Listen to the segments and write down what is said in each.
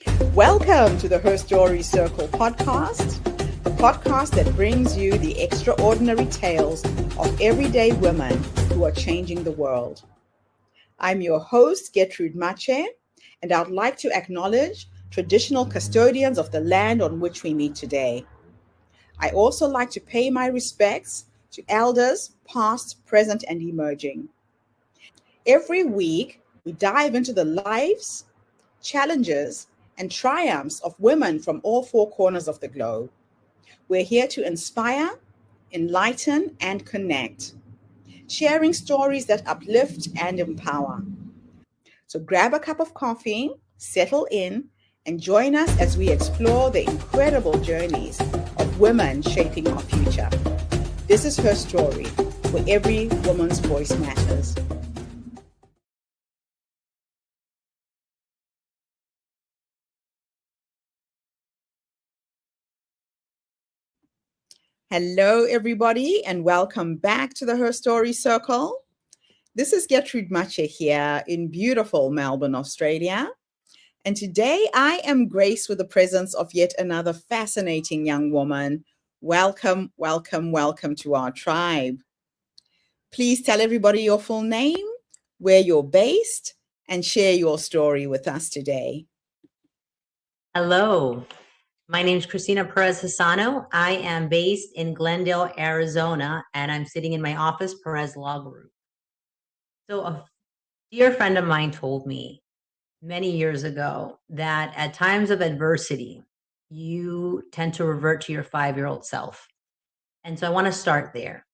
Welcome to the Her Story Circle podcast, the podcast that brings you the extraordinary tales of everyday women who are changing the world. I'm your host, Gertrude Mache, and I'd like to acknowledge traditional custodians of the land on which we meet today. I also like to pay my respects to elders, past, present, and emerging. Every week, we dive into the lives, challenges, and triumphs of women from all four corners of the globe. We're here to inspire, enlighten, and connect, sharing stories that uplift and empower. So grab a cup of coffee, settle in, and join us as we explore the incredible journeys of women shaping our future. This is Her Story, where every woman's voice matters. Hello, everybody, and welcome back to the Her Story Circle. This is Gertrude Mache here in beautiful Melbourne, Australia. And today I am graced with the presence of yet another fascinating young woman. Welcome, welcome, welcome to our tribe. Please tell everybody your full name, where you're based, and share your story with us today. Hello, my name is Cristina Perez Hesano. I am based in Glendale, Arizona, and I'm sitting in my office, Perez Law Group. So a dear friend of mine told me many years ago that at times of adversity, you tend to revert to your 5-year-old self. And so I want to start there.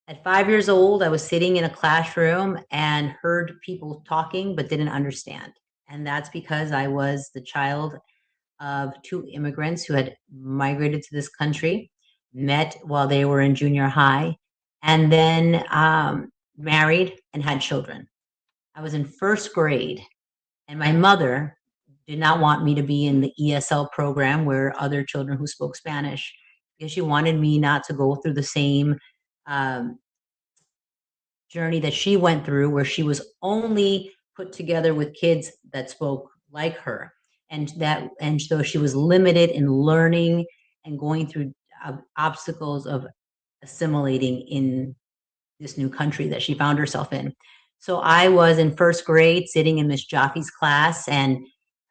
At 5 years old, I was sitting in a classroom and heard people talking, but didn't understand. And that's because I was the child of two immigrants who had migrated to this country, met while they were in junior high, and then married and had children. I was in first grade, and my mother did not want me to be in the ESL program where other children who spoke Spanish, because she wanted me not to go through the same um, journey that she went through, where she was only put together with kids that spoke like her, and so she was limited in learning and going through obstacles of assimilating in this new country that she found herself in. So I was in first grade sitting in Miss Jaffe's class and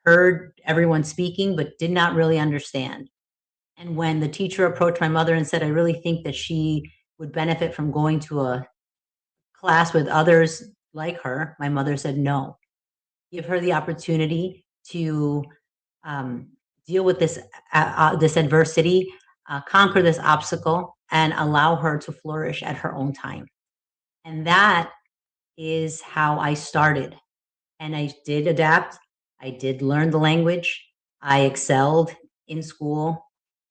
heard everyone speaking but did not really understand. And when the teacher approached my mother and said, I really think that she would benefit from going to a class with others like her, my mother said, no, give her the opportunity to deal with this adversity, conquer this obstacle, and allow her to flourish at her own time. And that is how I started. And I did adapt. I did learn the language. I excelled in school.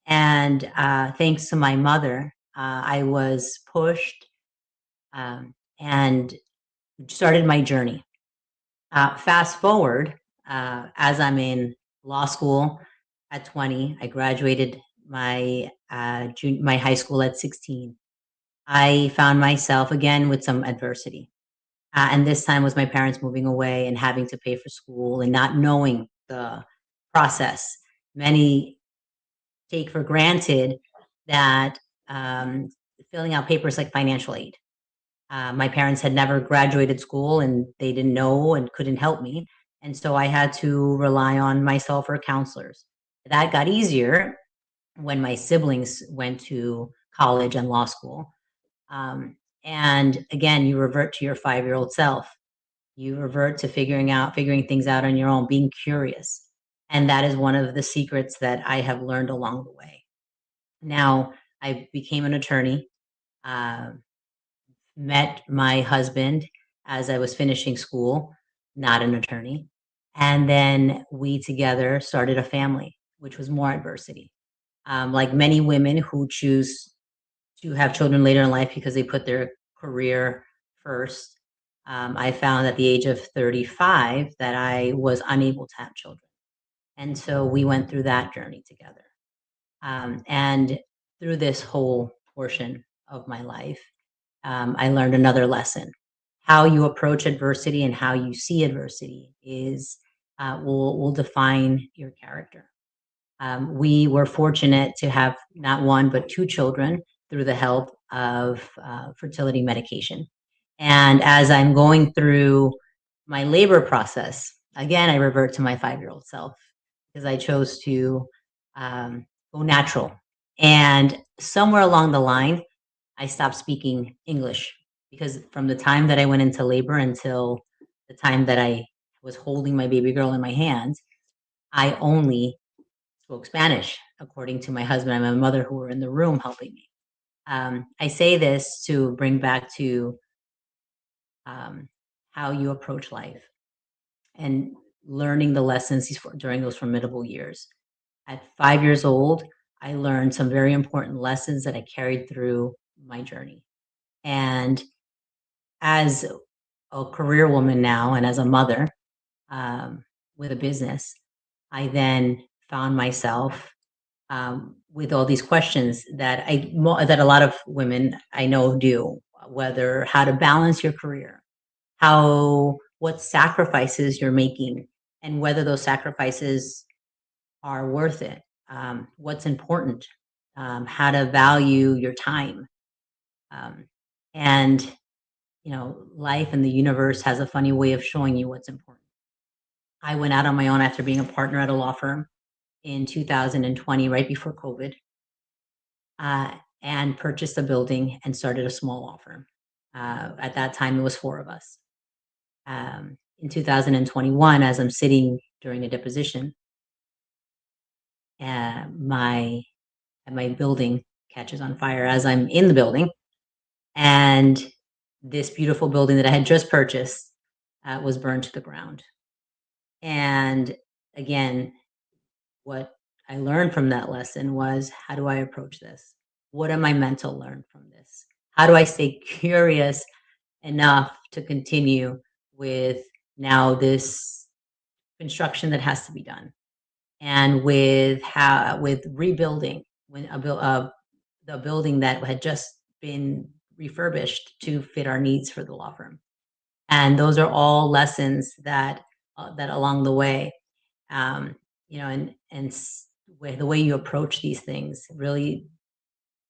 And thanks to my mother, I was pushed and started my journey. Fast forward, as I'm in law school at 20, I graduated my my high school at 16. I found myself again with some adversity, and this time was my parents moving away and having to pay for school and not knowing the process. Many take for granted that filling out papers like financial aid. My parents had never graduated school and they didn't know and couldn't help me. And so I had to rely on myself or counselors. That got easier when my siblings went to college and law school. And again, you revert to your 5-year-old self. You revert to figuring things out on your own, being curious. And that is one of the secrets that I have learned along the way. Now, I became an attorney. Uh, Met my husband as I was finishing school, not an attorney. And then we together started a family, which was more adversity. Like many women who choose to have children later in life because they put their career first, I found at the age of 35 that I was unable to have children. And so we went through that journey together. And through this whole portion of my life, I learned another lesson. How you approach adversity and how you see adversity is will define your character. We were fortunate to have not one, but two children through the help of fertility medication. And as I'm going through my labor process, again, I revert to my 5-year-old self because I chose to go natural. And somewhere along the line, I stopped speaking English because from the time that I went into labor until the time that I was holding my baby girl in my hands, I only spoke Spanish, according to my husband and my mother who were in the room helping me. I say this to bring back to um, how you approach life and learning the lessons during those formidable years. At 5 years old, I learned some very important lessons that I carried through my journey. And as a career woman now and as a mother with a business, I then found myself with all these questions that that a lot of women I know do, whether how to balance your career, what sacrifices you're making, and whether those sacrifices are worth it. What's important, how to value your time, um, and life and the universe has a funny way of showing you what's important. I went out on my own after being a partner at a law firm in 2020, right before COVID, and purchased a building and started a small law firm. At that time, it was four of us. In 2021, as I'm sitting during a deposition, my building catches on fire as I'm in the building, and this beautiful building that I had just purchased was burned to the ground. And again, what I learned from that lesson was, how do I approach this? What am I meant to learn from this? How do I stay curious enough to continue with now this construction that has to be done, and with rebuilding the building that had just been refurbished to fit our needs for the law firm. And those are all lessons that along the way, um, the way you approach these things really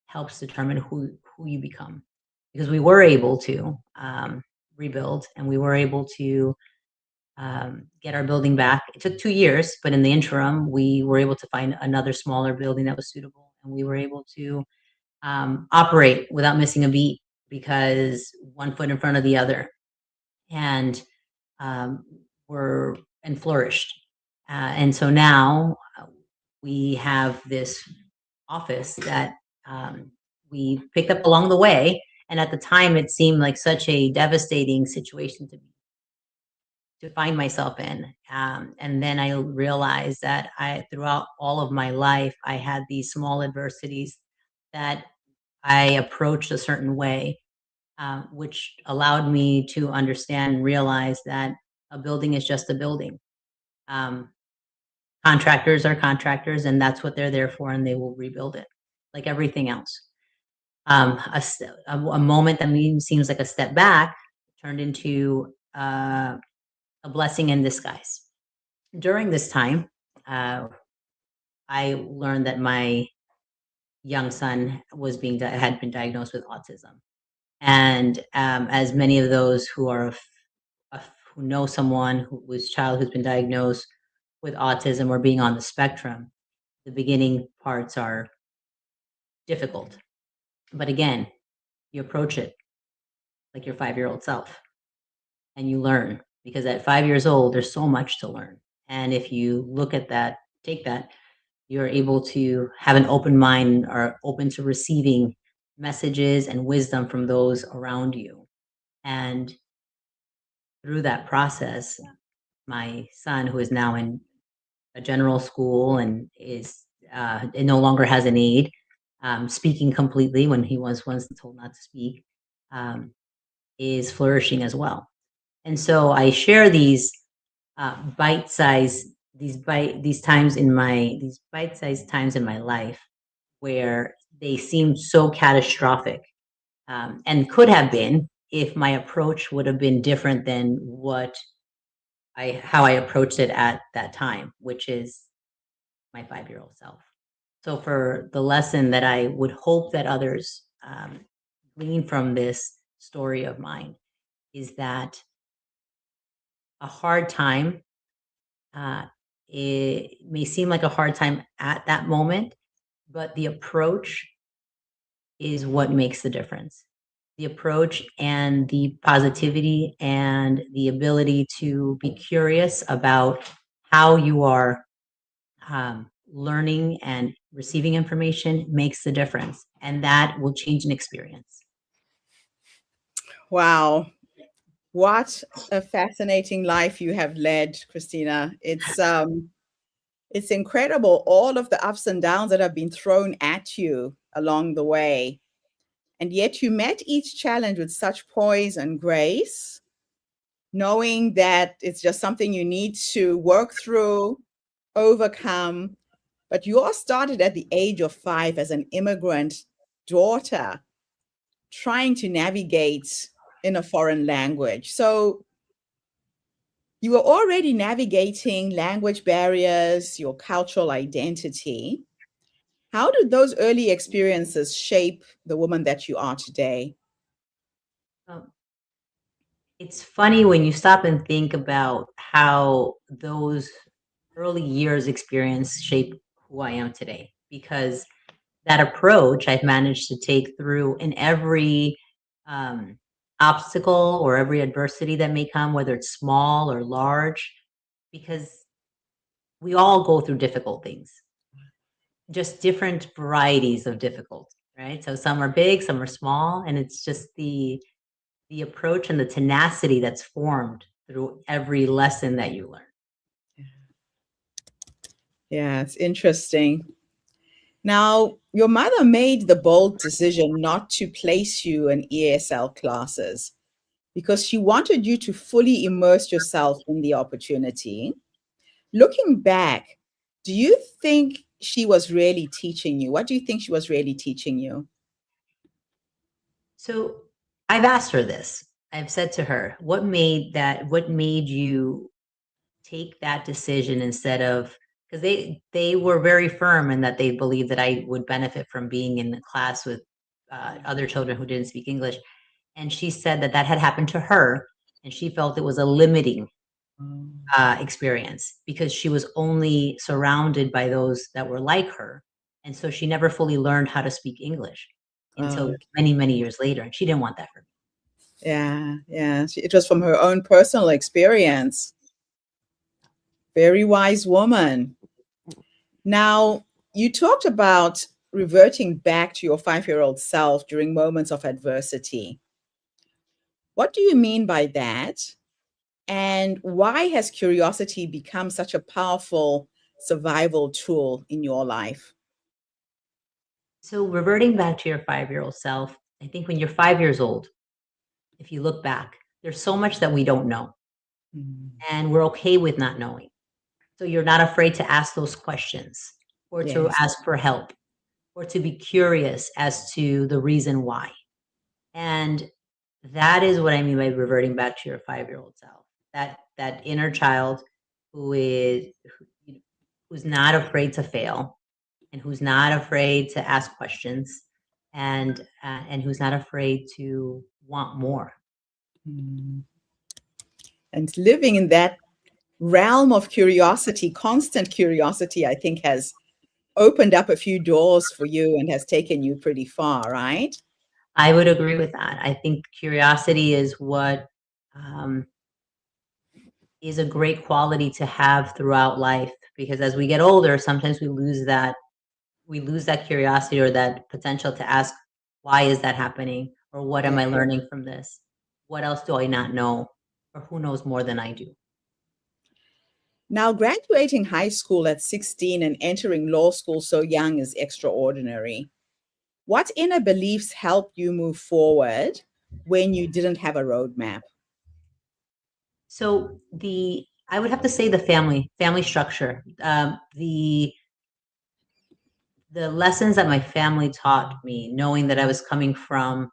helps determine who you become. Because we were able to rebuild, and we were able to get our building back. It took 2 years, but in the interim, we were able to find another smaller building that was suitable, and we were able to operate without missing a beat because one foot in front of the other, and um, were and flourished. And so now we have this office that we picked up along the way. And at the time, it seemed like such a devastating situation to find myself in. And then I realized that throughout all of my life, I had these small adversities that I approached a certain way, which allowed me to understand and realize that a building is just a building. Um, Contractors are contractors, and that's what they're there for, and they will rebuild it like everything else. A moment that seems like a step back turned into a blessing in disguise. During this time, uh, I learned that my young son had been diagnosed with autism, and as many of those who know someone whose child who's been diagnosed with autism or being on the spectrum, the beginning parts are difficult. But again, you approach it like your 5-year-old self, and you learn, because at 5 years old, there's so much to learn. And if you look at that, take that, you're able to have an open mind, or open to receiving messages and wisdom from those around you. And through that process, my son, who is now in a general school and it no longer has an aid, speaking completely when he was once told not to speak, um, is flourishing as well. And so I share these bite size these times in my these bite sized times in my life where they seemed so catastrophic, and could have been if my approach would have been different than what how I approached it at that time, which is my 5-year-old self. So for the lesson that I would hope that others glean from this story of mine is that a hard time, uh, it may seem like a hard time at that moment, but the approach is what makes the difference. The approach and the positivity and the ability to be curious about how you are learning and receiving information makes the difference. And that will change an experience. Wow. What a fascinating life you have led, Christina. It's incredible all of the ups and downs that have been thrown at you along the way. And yet you met each challenge with such poise and grace, knowing that it's just something you need to work through, overcome. But you all started at the age of 5 as an immigrant daughter trying to navigate in a foreign language. So you were already navigating language barriers, your cultural identity. How did those early experiences shape the woman that you are today? Um, it's funny when you stop and think about how those early years experience shape who I am today, because that approach I've managed to take through in every um, obstacle or every adversity that may come, whether it's small or large, because we all go through difficult things, just different varieties of difficult, right? So some are big, some are small, and it's just the approach and the tenacity that's formed through every lesson that you learn. Yeah, it's interesting. Now, your mother made the bold decision not to place you in ESL classes because she wanted you to fully immerse yourself in the opportunity. Looking back, do you think she was really teaching you? What do you think she was really teaching you? So I've asked her this. I've said to her, what made you take that decision instead of, because they were very firm in that they believed that I would benefit from being in the class with other children who didn't speak English. And she said that that had happened to her, and she felt it was a limiting Mm. experience because she was only surrounded by those that were like her. And so she never fully learned how to speak English until Okay. many, many years later. And she didn't want that for me. Yeah, yeah. It was from her own personal experience. Very wise woman. Now, you talked about reverting back to your 5-year-old self during moments of adversity. What do you mean by that? And why has curiosity become such a powerful survival tool in your life? So reverting back to your 5-year-old self, I think when you're 5 years old, if you look back, there's so much that we don't know, Mm. and we're okay with not knowing. So you're not afraid to ask those questions or to Yes. ask for help or to be curious as to the reason why. And that is what I mean by reverting back to your 5-year-old self. That inner child who is who's not afraid to fail and who's not afraid to ask questions and who's not afraid to want more. Mm. And living in that realm of curiosity, constant curiosity, I think has opened up a few doors for you and has taken you pretty far, right? I would agree with that. I think curiosity is what um, is a great quality to have throughout life because as we get older, sometimes we lose that curiosity or that potential to ask, why is that happening? Or what am Yeah. I learning from this? What else do I not know? Or who knows more than I do? Now, graduating high school at 16 and entering law school so young is extraordinary. What inner beliefs helped you move forward when you didn't have a roadmap? So I would have to say the family structure, the lessons that my family taught me, knowing that I was coming from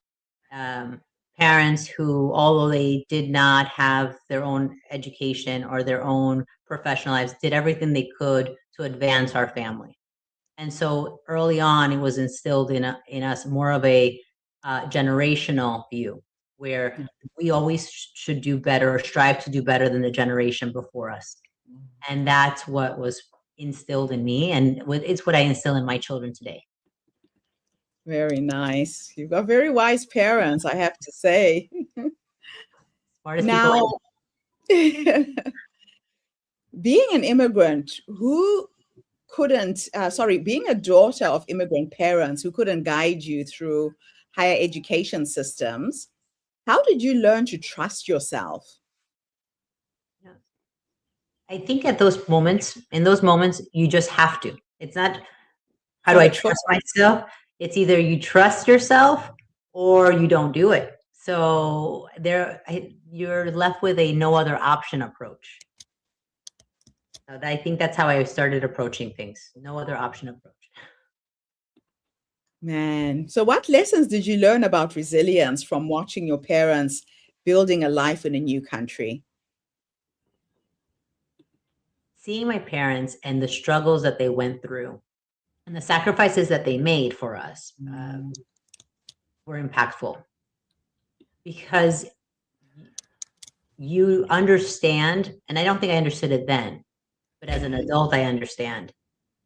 um, parents who, although they did not have their own education or their own professional lives, did everything they could to advance our family. And so early on, it was instilled in us more of a generational view, where we always should do better or strive to do better than the generation before us. And that's what was instilled in me, and it's what I instill in my children today. Very nice. You've got very wise parents, I have to say. Smartest people I Now, know. being an immigrant who couldn't, being a daughter of immigrant parents who couldn't guide you through higher education systems, how did you learn to trust yourself? Yeah. I think in those moments, you just have to. It's not, how do Not I a choice. trust myself? It's either you trust yourself or you don't do it. So you're left with a no other option approach. I think that's how I started approaching things. No other option approach. Man, so what lessons did you learn about resilience from watching your parents building a life in a new country? Seeing my parents and the struggles that they went through and the sacrifices that they made for us were impactful, because you understand, and I don't think I understood it then, but as an adult, I understand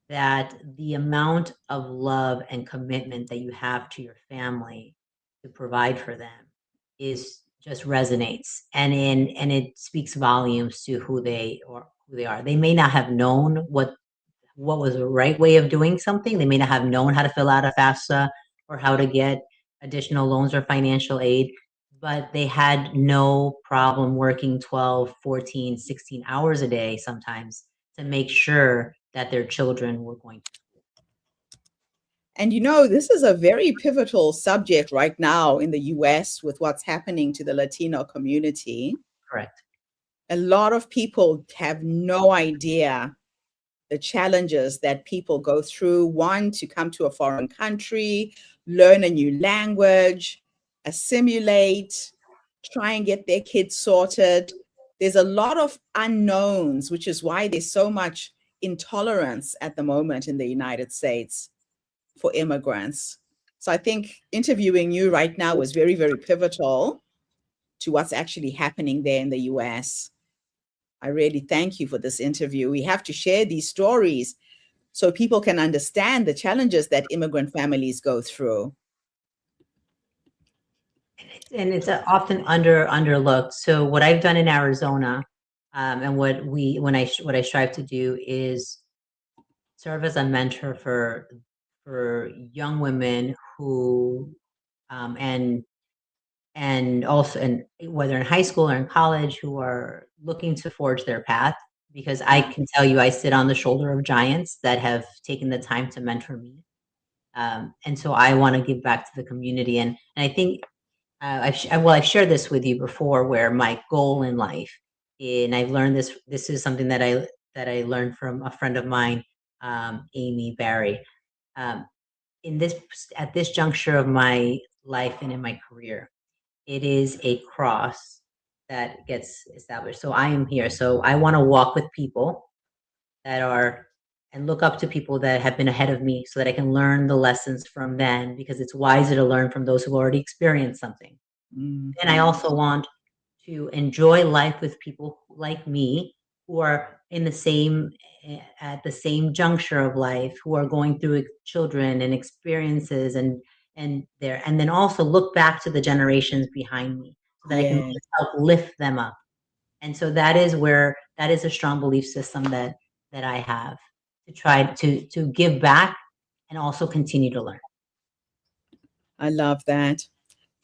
that the amount of love and commitment that you have to your family to provide for them is just resonates, and it speaks volumes to who they are. They may not have known what was the right way of doing something. They may not have known how to fill out a FAFSA or how to get additional loans or financial aid, but they had no problem working 12, 14, 16 hours a day sometimes to make sure that their children were going to. And this is a very pivotal subject right now in the US with what's happening to the Latino community. Correct. A lot of people have no idea the challenges that people go through. One, to come to a foreign country, learn a new language, assimilate, try and get their kids sorted. There's a lot of unknowns, which is why there's so much intolerance at the moment in the United States for immigrants. So I think interviewing you right now was very, very pivotal to what's actually happening there in the US. I really thank you for this interview. We have to share these stories so people can understand the challenges that immigrant families go through. And it's often underlooked. So what I've done in Arizona, and what I strive to do is serve as a mentor for young women who and also, and whether in high school or in college, who are looking to forge their path, because I can tell you I sit on the shoulder of giants that have taken the time to mentor me, and so I want to give back to the community. And I think I've shared this with you before, where my goal in life, and I've learned this is something that I learned from a friend of mine, Amy Barry. um, at this juncture of my life and in my career, it is a cross that gets established. So I am here. So I want to walk with people that are, and look up to people that have been ahead of me, so that I can learn the lessons from them, because it's wiser to learn from those who've already experienced something. Mm-hmm. And I also want to enjoy life with people like me, who are in the same at the same juncture of life, who are going through children and experiences, and then also look back to the generations behind me, so that I can help lift them up. And so that is a strong belief system that I have, to try to give back and also continue to learn. I love that.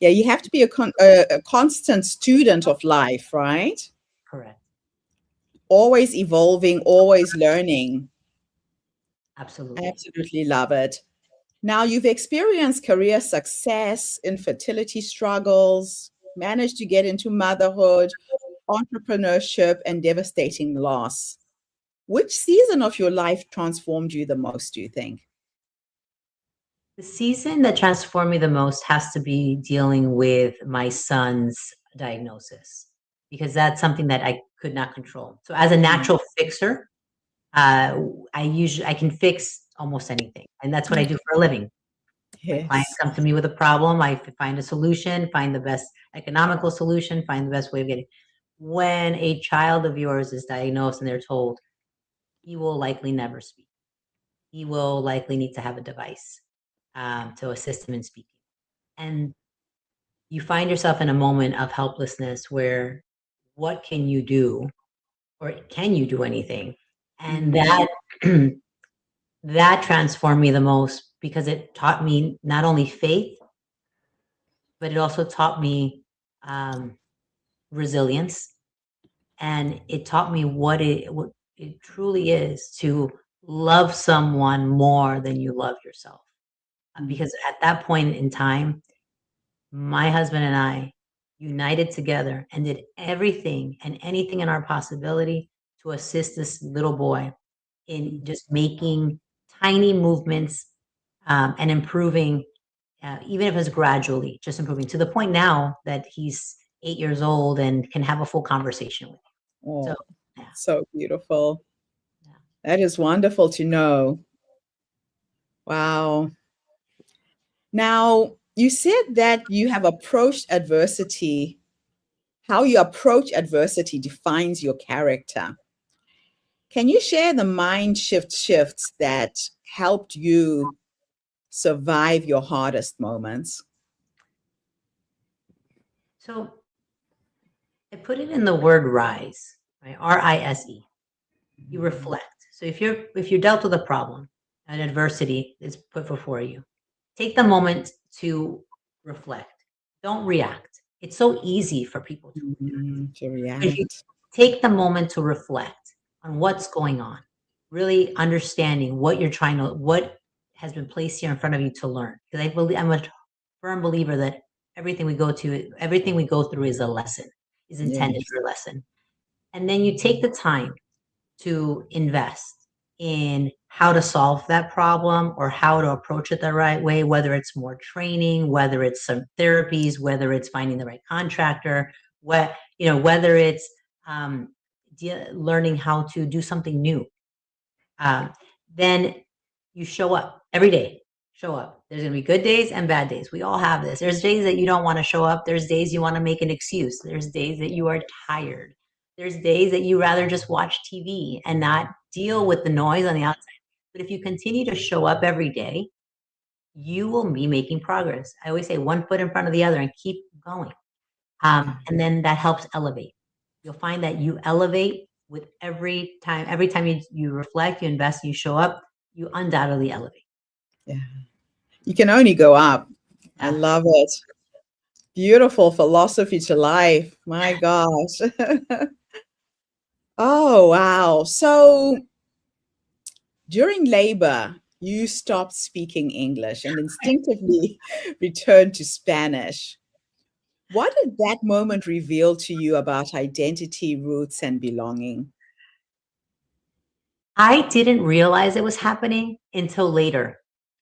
Yeah, you have to be a constant student of life, right? Correct. Always evolving, always learning. Absolutely. I absolutely love it. Now, you've experienced career success, infertility struggles, managed to get into motherhood, entrepreneurship, and devastating loss. Which season of your life transformed you the most, do you think? The season that transformed me the most has to be dealing with my son's diagnosis, because that's something that I could not control. So as a Mm. natural fixer, uh, I can fix almost anything, and that's what I do for a living. My clients Yes. come to me with a problem. I find a solution, find the best economical solution, find the best way of getting. When a child of yours is diagnosed and they're told he will likely never speak, he will likely need to have a device to assist him in speaking, and you find yourself in a moment of helplessness where what can you do, or can you do anything? And Mm. that that transformed me the most, because it taught me not only faith, but it also taught me um, resilience, and it taught me what it truly is to love someone more than you love yourself. Mm. Because at that point in time, my husband and I united together and did everything and anything in our possibility to assist this little boy in Mm. just making tiny movements, and improving, even if it's gradually, just improving to the point now that he's 8 years old and can have a full conversation with you. So, Oh, yeah, so beautiful. yeah. That is wonderful to know. Wow. Now, you said that you have approached adversity. How you approach adversity defines your character. Can you share the mind shifts that helped you survive your hardest moments? So I put it in the word rise, right? RISE. You Mhm. reflect. So if you're dealt with a problem, an adversity is put before you, take the moment to reflect. Don't react. It's so easy for people to react. To But if you react. take the moment to reflect on what's going on, really understanding what has been placed here in front of you to learn. Because I'm a firm believer that everything we go through is a lesson, is intended Yes. for a lesson. And then you take the time to invest in how to solve that problem or how to approach it the right way, whether it's more training, whether it's some therapies, whether it's finding the right contractor, whether it's um, learning how to do something new. um, then you show up every day. Show up. There's going to be good days and bad days. We all have this. There's days that you don't want to show up. There's days you want to make an excuse. There's days that you are tired. There's days that you rather just watch TV and not deal with the noise on the outside. But if you continue to show up every day, you will be making progress. I always say one foot in front of the other and keep going. And then that helps elevate. You'll find that you elevate with every time you reflect, you invest, you show up, you undoubtedly elevate. Yeah. You can only go up. I Yeah. love it. Beautiful philosophy to life. My gosh. Oh, wow. So during labor, you stopped speaking English and instinctively returned to Spanish. What did that moment reveal to you about identity, roots, and belonging? I didn't realize it was happening until later.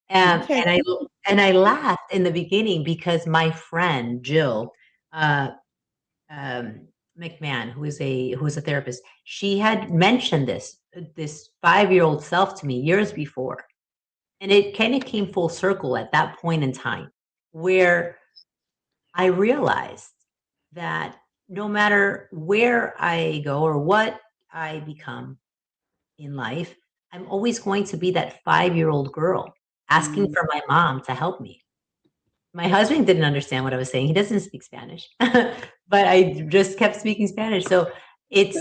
Okay. And I laughed in the beginning because my friend Jill, uh, um, McMahon, who is a therapist, she had mentioned this 5-year-old self to me years before. And it kind of came full circle at that point in time where I realized that no matter where I go or what I become in life, I'm always going to be that 5-year-old girl asking Mm. for my mom to help me. My husband didn't understand what I was saying. He doesn't speak Spanish, but I just kept speaking Spanish. So it's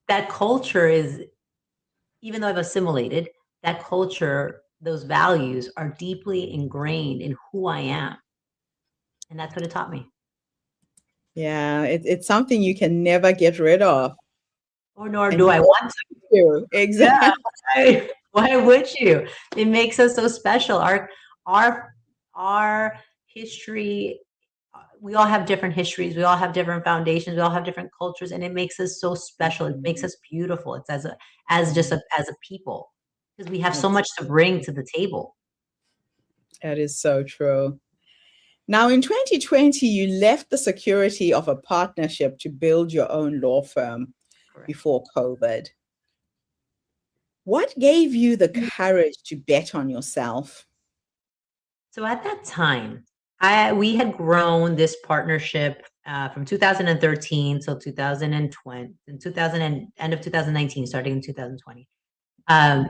that culture is, even though I've assimilated, that culture, those values are deeply ingrained in who I am. And that's what it taught me. Yeah, it's something you can never get rid of. Or nor And do you I don't want to. have to. Yeah. Exactly. Why would you? It makes us so special. Our our history, we all have different histories. We all have different foundations. We all have different cultures, and it makes us so special. It makes us beautiful. It's as just Mhm. as a people, because we have so It's much to bring to the table. That is so true. Now, in 2020, you left the security of a partnership to build your own law firm Correct. before COVID. What gave you the courage to bet on yourself? So at that time, we had grown this partnership from 2013 till 2020, in 2000 and end of 2019, starting in 2020. Um,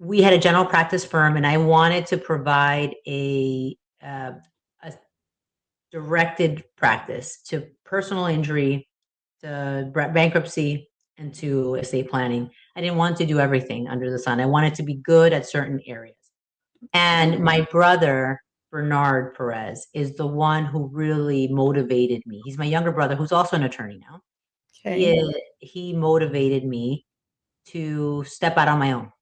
we had a general practice firm, and I wanted to provide a directed practice to personal injury, to bankruptcy, and to estate planning. I didn't want to do everything under the sun. I wanted to be good at certain areas. And Okay. my brother, Bernard Perez, is the one who really motivated me. He's my younger brother, who's also an attorney now. Okay. He motivated me to step out on my own.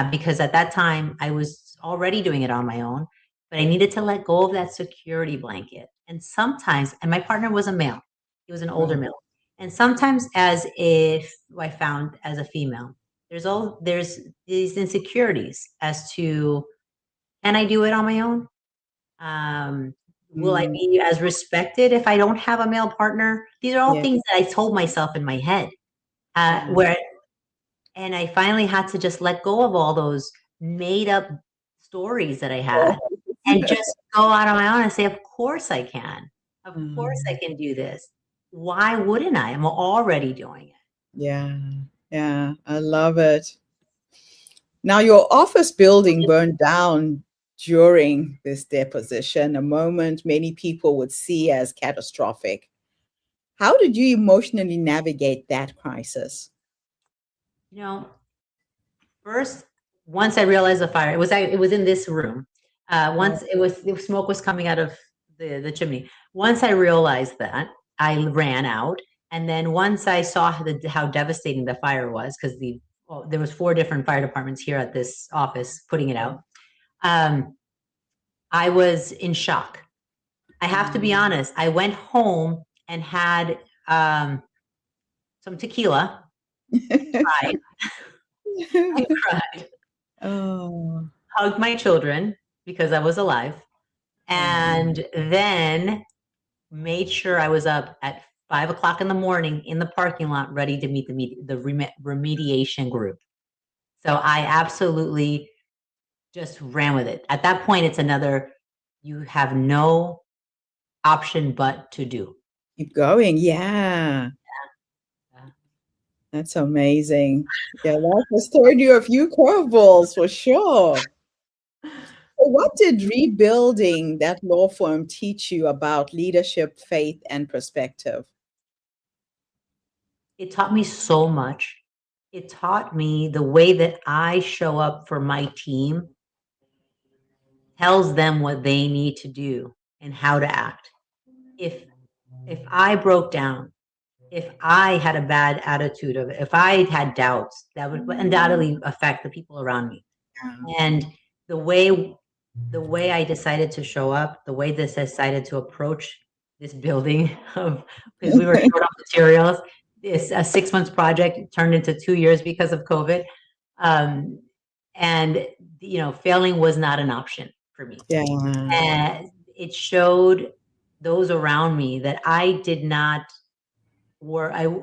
Because at that time I was already doing it on my own, but I needed to let go of that security blanket. And sometimes, and my partner was a male, he was an older Wow. male. And sometimes, as if I found as a female, there's these insecurities as to, can I do it on my own? Will I Mm, be as respected if I don't have a male partner? These are all yeah. things that I told myself in my head. Yeah. Where And I finally had to just let go of all those made up stories that I had Oh. and just go out on my own and say, of course I can. Of course I Mm, can do this. Why wouldn't I? I'm already doing it. yeah. Yeah. I love it. Now, your office building burned down during this deposition, a moment many people would see as catastrophic. How did you emotionally navigate that crisis? You know, first, once I realized the fire, it was in this room. Oh, Once the smoke was coming out of the chimney. Once I realized that, I ran out, and then once I saw how devastating the fire was, because there was 4 different fire departments here at this office putting it out. Um, I was in shock. I have to be mm. honest. I went home and had some tequila. Cried. I cried. Oh, Hugged my children because I was alive, wow. and then made sure I was up at 5 o'clock in the morning in the parking lot, ready to meet the remediation group. So I absolutely just ran with it. At that point, it's another. You have no option but to do. Keep going. Yeah, Yeah. that's amazing. Yeah, life has thrown you a few curveballs for sure. So what did rebuilding that law firm teach you about leadership, faith, and perspective? It taught me so much. It taught me the way that I show up for my team tells them what they need to do and how to act. If I broke down, if I had a bad attitude of it, if I had doubts, that would undoubtedly affect the people around me. Yeah. And the way the way I decided to show up, the way this decided to approach this building of, because we were short on materials, this a 6 months project turned into 2 years because of COVID. Um, and failing was not an option for me. Yeah. And it showed those around me that I did not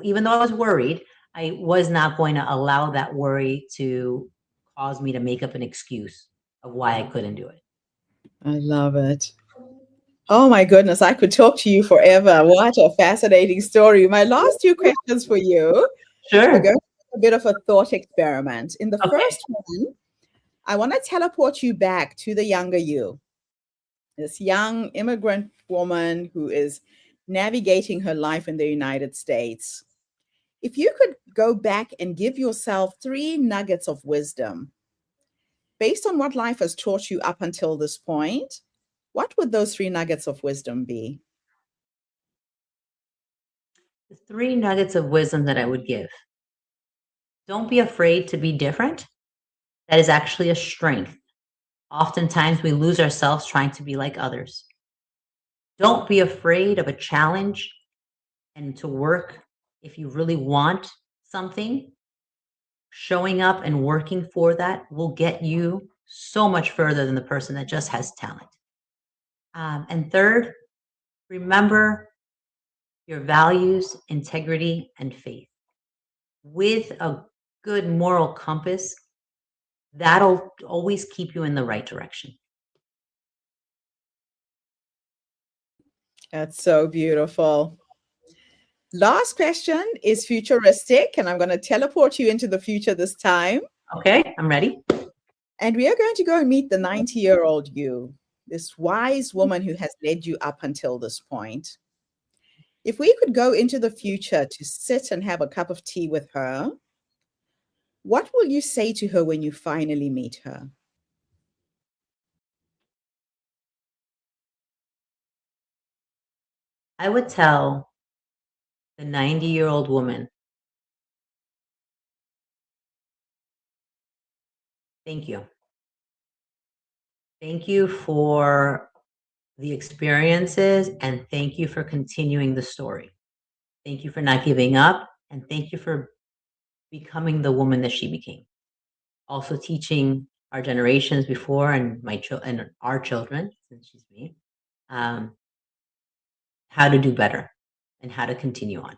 even though I was worried, I was not going to allow that worry to cause me to make up an excuse of why I couldn't do it. I love it. Oh my goodness, I could talk to you forever. What a fascinating story. My last two questions for you. We're Sure. going to do a bit of a thought experiment. In the Okay. first one, I want to teleport you back to the younger you, this young immigrant woman who is navigating her life in the United States. If you could go back and give yourself 3 nuggets of wisdom based on what life has taught you up until this point, what would those 3 nuggets of wisdom be? The 3 nuggets of wisdom that I would give. Don't be afraid to be different. That is actually a strength. Oftentimes we lose ourselves trying to be like others. Don't be afraid of a challenge and to work if you really want something. Showing up and working for that will get you so much further than the person that just has talent. And third, remember your values, integrity, and faith. With a good moral compass, that'll always keep you in the right direction. That's so beautiful. Last question is futuristic, and I'm going to teleport you into the future this time. Okay, I'm ready. And we are going to go and meet the 90-year-old you, this wise woman who has led you up until this point. If we could go into the future to sit and have a cup of tea with her, what will you say to her when you finally meet her? I would tell the 90-year-old woman, thank you. Thank you for the experiences, and thank you for continuing the story. Thank you for not giving up, and thank you for becoming the woman that she became. Also teaching our generations before and and our children, since she's me, how to do better and how to continue on.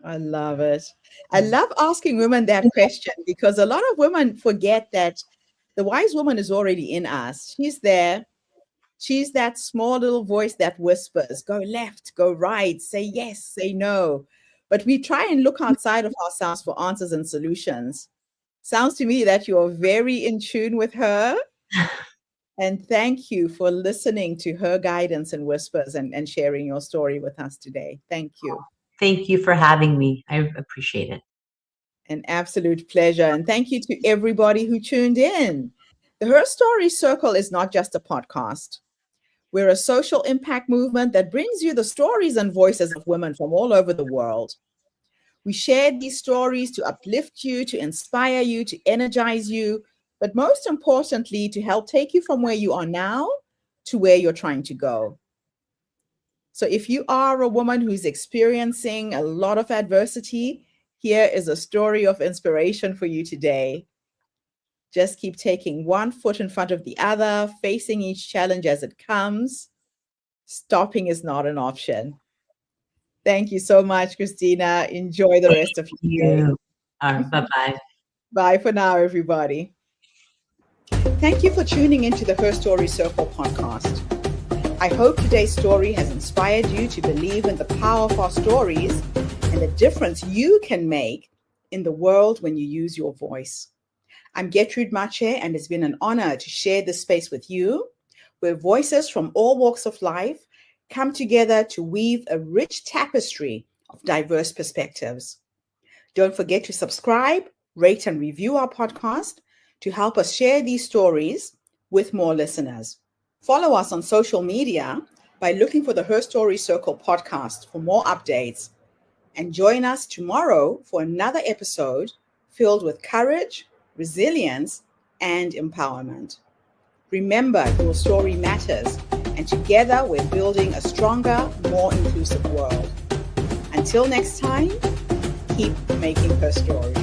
I love it. I love asking women that question because a lot of women forget that the wise woman is already in us. She's there. She's that small little voice that whispers, go left, go right, say yes, say no. But we try and look outside of ourselves for answers and solutions. Sounds to me that you're very in tune with her. And thank you for listening to her guidance and whispers and sharing your story with us today. Thank you. Thank you for having me. I appreciate it. An absolute pleasure. And thank you to everybody who tuned in. The Her Story Circle is not just a podcast. We're a social impact movement that brings you the stories and voices of women from all over the world. We share these stories to uplift you, to inspire you, to energize you, but most importantly, to help take you from where you are now to where you're trying to go. So if you are a woman who's experiencing a lot of adversity, here is a story of inspiration for you today. Just keep taking one foot in front of the other, facing each challenge as it comes. Stopping is not an option. Thank you so much, Cristina. Enjoy the rest of your day. Bye-bye. Bye for now, everybody. Thank you for tuning into the Her Story Circle podcast. I hope today's story has inspired you to believe in the power of our stories and the difference you can make in the world when you use your voice. I'm Gertrude Mache, and it's been an honor to share this space with you, where voices from all walks of life come together to weave a rich tapestry of diverse perspectives. Don't forget to subscribe, rate, and review our podcast to help us share these stories with more listeners. Follow us on social media by looking for the Her Story Circle podcast for more updates. And join us tomorrow for another episode filled with courage, resilience, and empowerment. Remember, your story matters, and together we're building a stronger, more inclusive world. Until next time, keep making her story.